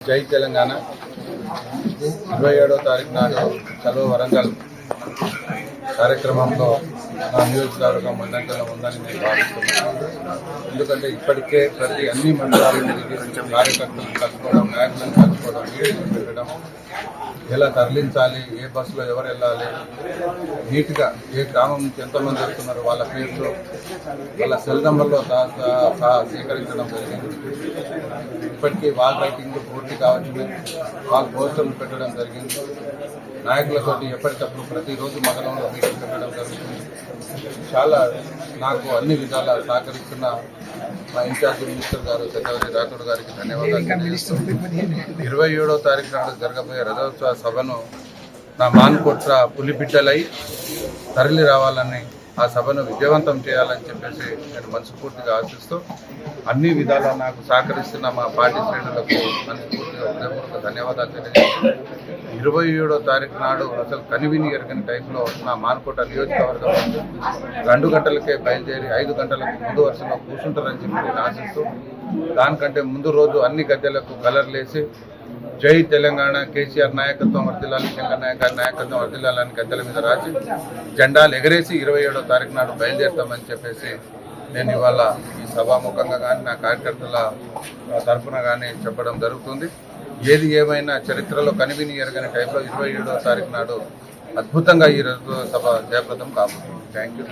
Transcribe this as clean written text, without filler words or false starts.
జై తెలంగాణ 27వ తారీఖు నాడు చలో వరంగల్ కార్యక్రమంలో నా నియోజకవర్గం ముందంజలో ఉందని నేను భావిస్తున్నాను. ఎందుకంటే ఇప్పటికే అన్ని మండలాలు తిరిగి కార్యకర్తలను కలుసుకోవడం, నాయకులను కలుసుకోవడం, మీటింగ్లు పెట్టడం, ఎలా తరలించాలి, ఏ బస్సులో ఎవరు వెళ్ళాలి, నీట్గా ఏ గ్రామం నుంచి ఎంతమంది వెళ్తున్నారు, వాళ్ళ పేర్లు, వాళ్ళ సెల్ నెంబర్లో సేకరించడం జరిగింది. ఇప్పటికీ వాల్ రైటింగ్ పూర్తి కావచ్చు, వాల్ పోస్టర్లు పెట్టడం జరిగింది. నాయకులతో ఎప్పటికప్పుడు ప్రతిరోజు మండలంలో మీటింగ్ పెట్టడం జరుగుతుంది. చాలా నాకు అన్ని విధాలా సహకరిస్తున్న మా ఇన్ఛార్జి మినిస్టర్ గారు చంద్రబాబు రాథోడ్ గారికి ధన్యవాదాలు. 27వ తారీఖు నాడు జరగబోయే రథోత్సవ సభను నా మాన్కోట్ల పులిబిడ్డలై తరలి రావాలని, ఆ సభను విజయవంతం చేయాలని చెప్పేసి నేను మనస్ఫూర్తిగా ఆశిస్తూ అన్ని విధాలా నాకు సహకరిస్తున్న మా పార్టీ శ్రేణులకు మనస్ఫూర్తిగా హృదయపూర్వక ధన్యవాదాలు తెలియజేస్తూ 27వ తారీఖు నాడు అసలు కనివిని ఎరగని టైంలో నా మాన్కోట నియోజకవర్గం 2 గంటలకే బయలుదేరి 5 గంటలకు ముందు వరుసలో కూర్చుంటారని చెప్పి నేను ఆశిస్తూ, దానికంటే ముందు రోజు అన్ని గద్దెలకు కలర్లేసి జై తెలంగాణ, కేసీఆర్ నాయకత్వం వర్ధిల్లాలి, శంకరనాయక గారి నాయకత్వం వర్ధిల్లాలని గద్దెల మీద రాసి జెండాలు ఎగరేసి 27వ తారీఖు నాడు బయలుదేరుతామని చెప్పేసి నేను ఇవాళ ఈ సభాముఖంగా కానీ నా కార్యకర్తల తరఫున కానీ చెప్పడం జరుగుతుంది. ఏది ఏమైనా చరిత్రలో కనివిని ఎరగని టైంలో 27వ తారీఖు నాడు అద్భుతంగా ఈ రోజు సభ జయప్రదం కాబోతుంది. Thank you.